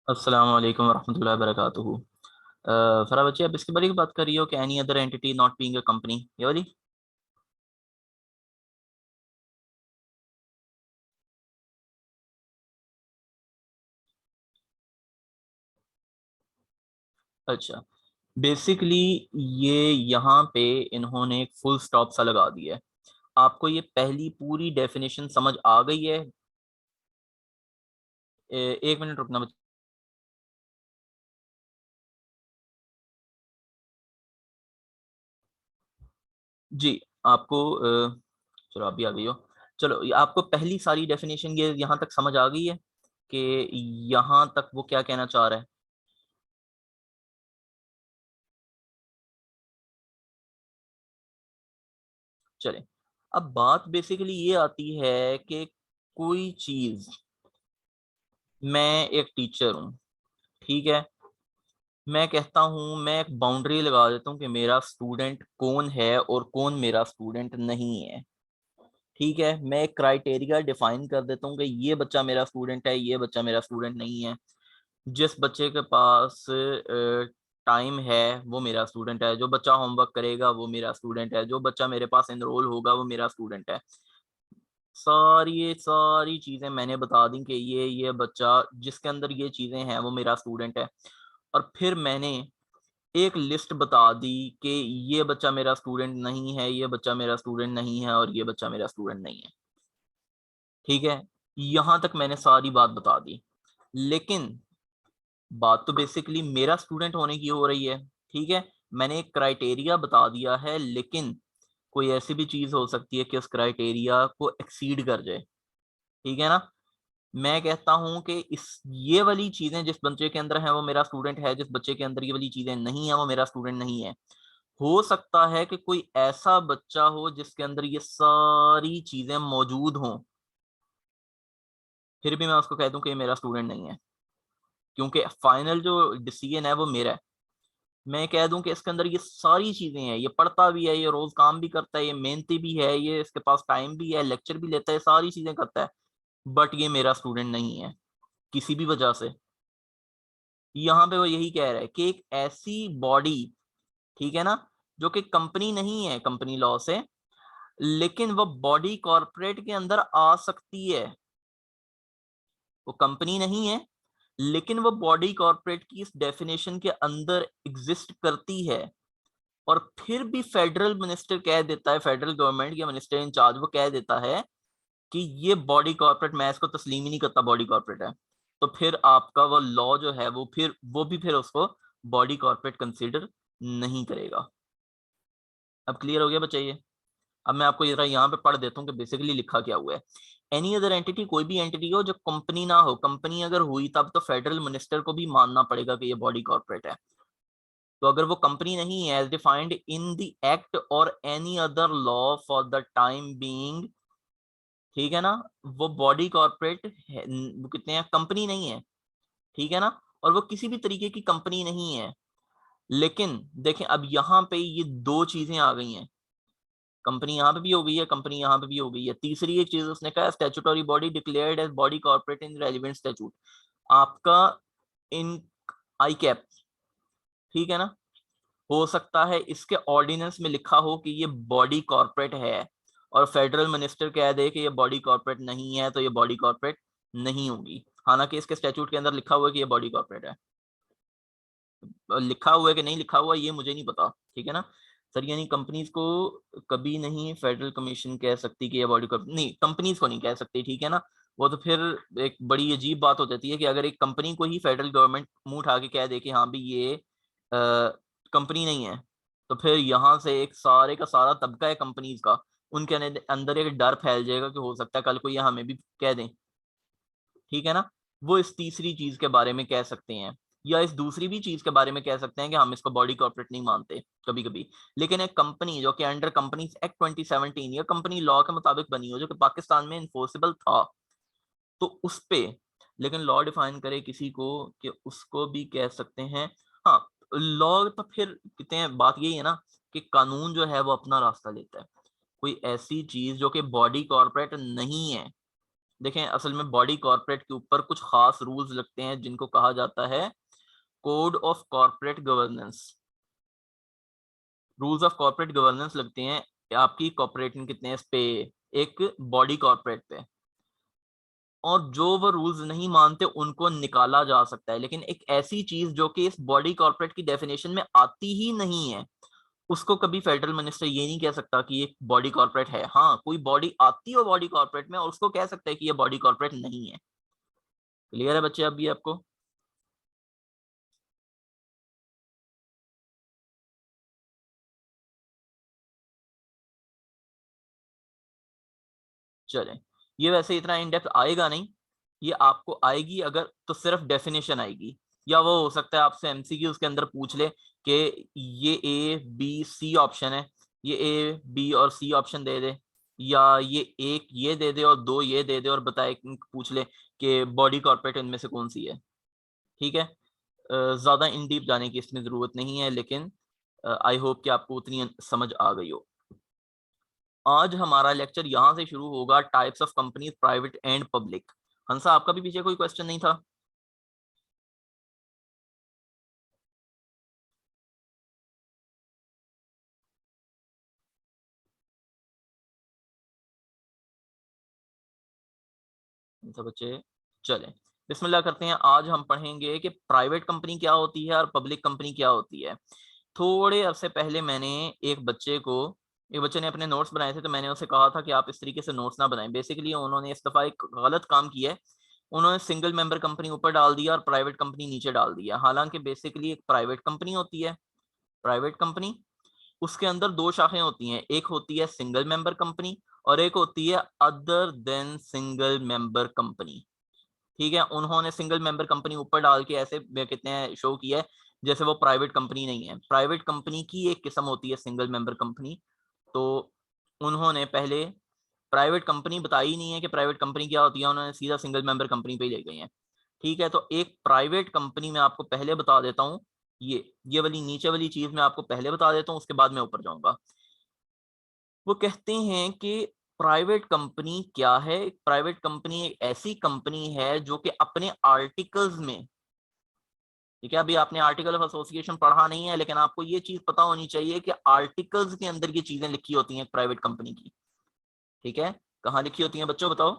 अस्सलाम वालेकुम वरहमतुल्लाहि वबरकातुहू। फरा बच्चे, आप इसके बारे में बात कर रही हो कि any other entity not being a company, ये वाली। अच्छा, बेसिकली ये यहाँ पे इन्होंने एक फुल स्टॉप सा लगा दिया है। आपको ये पहली पूरी डेफिनेशन समझ आ गई है? एक मिनट रुकना बच्चे। जी, आपको चलो आप भी आ गई हो। चलो, ये आपको पहली सारी डेफिनेशन ये यहाँ तक समझ आ गई है कि यहाँ तक वो क्या कहना चाह रहा है। चले, अब बात बेसिकली ये आती है कि कोई चीज, मैं एक टीचर हूँ, ठीक है। मैं कहता हूँ, मैं एक बाउंड्री लगा देता हूँ कि मेरा स्टूडेंट कौन है और कौन मेरा स्टूडेंट नहीं है। ठीक है, मैं एक क्राइटेरिया डिफाइन कर देता हूँ कि ये बच्चा मेरा स्टूडेंट है, ये बच्चा मेरा स्टूडेंट नहीं है। जिस बच्चे के पास टाइम है वो मेरा स्टूडेंट है, जो बच्चा होमवर्क करेगा वो मेरा स्टूडेंट है, जो बच्चा मेरे पास एनरोल होगा वो मेरा स्टूडेंट है। सारी चीजें मैंने बता दी कि ये बच्चा जिसके अंदर ये चीजें हैं वो मेरा स्टूडेंट है। और फिर मैंने एक लिस्ट बता दी कि ये बच्चा मेरा स्टूडेंट नहीं है, ये बच्चा मेरा स्टूडेंट नहीं है, और ये बच्चा मेरा स्टूडेंट नहीं है। ठीक है, यहां तक मैंने सारी बात बता दी। लेकिन बात तो बेसिकली मेरा स्टूडेंट होने की हो रही है। ठीक है, मैंने एक क्राइटेरिया बता दिया है, लेकिन कोई ऐसी भी चीज हो सकती है कि उस क्राइटेरिया को एक्सीड कर जाए। ठीक है ना। मैं कहता हूं कि इस ये वाली चीजें जिस बच्चे के अंदर है वो मेरा स्टूडेंट है, जिस बच्चे के अंदर ये वाली चीजें नहीं है वो मेरा स्टूडेंट नहीं है। हो सकता है कि कोई ऐसा बच्चा हो जिसके अंदर ये सारी चीजें मौजूद हों, फिर भी मैं उसको कह दूं कि ये मेरा स्टूडेंट नहीं है, क्योंकि फाइनल जो डिसीजन है वो मेरा है। मैं कह दूं कि इसके अंदर ये सारी चीजें हैं, ये पढ़ता भी है, ये रोज काम भी करता है, ये मेहनती भी है, ये इसके पास टाइम भी है, लेक्चर भी लेता है, सारी चीजें करता है, बट ये मेरा स्टूडेंट नहीं है किसी भी वजह से। यहाँ पे वो यही कह रहा है कि एक ऐसी बॉडी, ठीक है ना, जो कि कंपनी नहीं है कंपनी लॉ से, लेकिन वो बॉडी कॉर्पोरेट के अंदर आ सकती है। वो कंपनी नहीं है, लेकिन वो बॉडी कॉर्पोरेट की इस डेफिनेशन के अंदर एग्जिस्ट करती है। और फिर भी फेडरल मिनिस्टर कह देता है, फेडरल गवर्नमेंट या मिनिस्टर इन चार्ज वो कह देता है कि ये बॉडी कॉर्पोरेट, मैं इसको तस्लीम ही नहीं करता, बॉडी कॉर्पोरेट है। तो फिर आपका वो लॉ जो है वो भी फिर उसको बॉडी कॉर्पोरेट कंसीडर नहीं करेगा। अब क्लियर हो गया बच्चा ये? अब मैं आपको जरा यहाँ पे पढ़ देता हूँ कि बेसिकली लिखा क्या हुआ है। एनी अदर एंटिटी, कोई भी एंटिटी हो जो कंपनी ना हो, कंपनी अगर हुई तब तो फेडरल मिनिस्टर को भी मानना पड़ेगा कि ये बॉडी कॉर्पोरेट है। तो अगर वो कंपनी नहीं है, as defined in the act और any other law for the time being, ठीक है ना, वो बॉडी कॉर्पोरेट है, वो कितने हैं, कंपनी नहीं है। ठीक है ना, और वो किसी भी तरीके की कंपनी नहीं है। लेकिन देखें, अब यहाँ पे ये दो चीजें आ गई हैं, कंपनी यहाँ पे भी हो गई है, कंपनी यहाँ पे भी हो गई है। तीसरी एक चीज उसने कहा, statutory body declared as body corporate in relevant statute. आपका इन आई कैप, ठीक है ना, हो सकता है इसके ऑर्डिनेंस में लिखा हो कि ये बॉडी कॉर्पोरेट है, और फेडरल मिनिस्टर कह दे कि ये बॉडी कॉर्पोरेट नहीं है, तो ये बॉडी कॉर्पोरेट नहीं होगी। हालांकि इसके स्टैट्यूट के अंदर लिखा हुआ है कि ये बॉडी कॉर्पोरेट है। लिखा हुआ है कि नहीं लिखा हुआ ये मुझे नहीं पता। ठीक है ना सर, यानी कंपनीज को कभी नहीं फेडरल कमीशन कह सकती कि ये बॉडी कॉर्पोरेट, नहीं, कंपनीज को नहीं कह सकती। ठीक है ना, वो तो फिर एक बड़ी अजीब बात हो जाती है कि अगर एक कंपनी को ही फेडरल गवर्नमेंट मुंह उठा के कह दे कि हाँ भी ये कंपनी नहीं है, तो फिर यहाँ से एक सारे का सारा तबका है कंपनीज का, उनके अंदर एक डर फैल जाएगा कि हो सकता है कल को ये हमें भी कह दें। ठीक है ना, वो इस तीसरी चीज के बारे में कह सकते हैं, या इस दूसरी भी चीज के बारे में कह सकते हैं कि हम इसको बॉडी कॉर्पोरेट नहीं मानते कभी कभी। लेकिन एक कंपनी जो कि अंडर कंपनीज एक्ट 2017 या कंपनी लॉ के मुताबिक बनी हो, जो कि पाकिस्तान में इन्फोर्सेबल था, तो उस पे लेकिन लॉ डिफाइन करे किसी को कि उसको भी कह सकते हैं। हाँ, लॉ तो फिर कहते हैं, बात यही है ना कि कानून जो है वो अपना रास्ता लेता है। कोई ऐसी चीज जो कि बॉडी कॉर्पोरेट नहीं है, देखें असल में बॉडी कॉर्पोरेट के ऊपर कुछ खास रूल्स लगते हैं जिनको कहा जाता है code of corporate governance. Rules of corporate governance लगते हैं आपकी कॉर्पोरेटिंग कितने इस पे, एक बॉडी कॉर्पोरेट पे, और जो वो रूल्स नहीं मानते उनको निकाला जा सकता है। लेकिन एक ऐसी चीज जो कि इस बॉडी कॉर्पोरेट की डेफिनेशन में आती ही नहीं है, उसको कभी फेडरल मिनिस्टर ये नहीं कह सकता कि ये बॉडी कॉर्पोरेट है। हाँ, कोई बॉडी आती हो बॉडी कॉर्पोरेट में और उसको कह सकता है कि ये बॉडी कॉर्पोरेट नहीं है। क्लियर है बच्चे अभी आपको? चलें, ये वैसे इतना इन डेप्थ आएगा नहीं, ये आपको आएगी अगर तो सिर्फ डेफिनेशन आएगी, या वो हो सकता है आपसे एमसीक्यू उसके अंदर पूछ ले कि ये ए बी सी ऑप्शन है, ये ए बी और सी ऑप्शन दे दे, या ये एक ये दे दे और दो ये दे दे और बताए, पूछ ले कि बॉडी कॉर्पोरेट इनमें से कौन सी है। ठीक है, ज़्यादा इन डीप जाने की इसमें ज़रूरत नहीं है, लेकिन आई होप कि आपको उतनी समझ आ गई हो। आज हमारा लेक्चर यहाँ से शुरू होगा, types of companies private and public. Hansa, आपका भी पीछे कोई क्वेश्चन नहीं था? सब बच्चे चलें, बिस्मिल्लाह करते हैं। आज हम पढ़ेंगे कि प्राइवेट कंपनी क्या होती है और पब्लिक कंपनी क्या होती है। थोड़े अरसे पहले मैंने एक बच्चे ने अपने नोट्स बनाए थे, तो मैंने उसे कहा था कि आप इस तरीके से नोट्स ना बनाएं। बेसिकली उन्होंने इस दफ़ा एक गलत काम किया है, उन्होंने सिंगल मेंबर कंपनी ऊपर डाल दिया और प्राइवेट कंपनी नीचे डाल दिया। हालांकि बेसिकली एक प्राइवेट कंपनी होती है, प्राइवेट कंपनी, उसके अंदर दो शाखाएं होती हैं, एक होती है सिंगल मेंबर कंपनी और एक होती है other than single member company. ठीक है, उन्होंने सिंगल मेंबर कंपनी ऊपर डाल के ऐसे कहते हैं शो किया है जैसे वो प्राइवेट कंपनी नहीं है। प्राइवेट कंपनी की एक किस्म होती है सिंगल मेंबर कंपनी। तो उन्होंने पहले प्राइवेट कंपनी बताई नहीं है कि प्राइवेट कंपनी क्या होती है, उन्होंने सीधा सिंगल मेंबर कंपनी पे ही ले गए हैं। ठीक है, तो एक प्राइवेट कंपनी में आपको पहले बता देता हूँ, ये वाली नीचे वाली चीज मैं आपको पहले बता देता हूँ, उसके बाद मैं ऊपर जाऊंगा। वो कहते हैं कि प्राइवेट कंपनी क्या है। प्राइवेट कंपनी एक ऐसी कंपनी है जो कि अपने आर्टिकल्स में, ठीक है, अभी आपने आर्टिकल ऑफ एसोसिएशन पढ़ा नहीं है, लेकिन आपको ये चीज पता होनी चाहिए कि आर्टिकल्स के अंदर ये चीजें लिखी होती हैं प्राइवेट कंपनी की। ठीक है, कहाँ लिखी होती हैं बच्चों बताओ?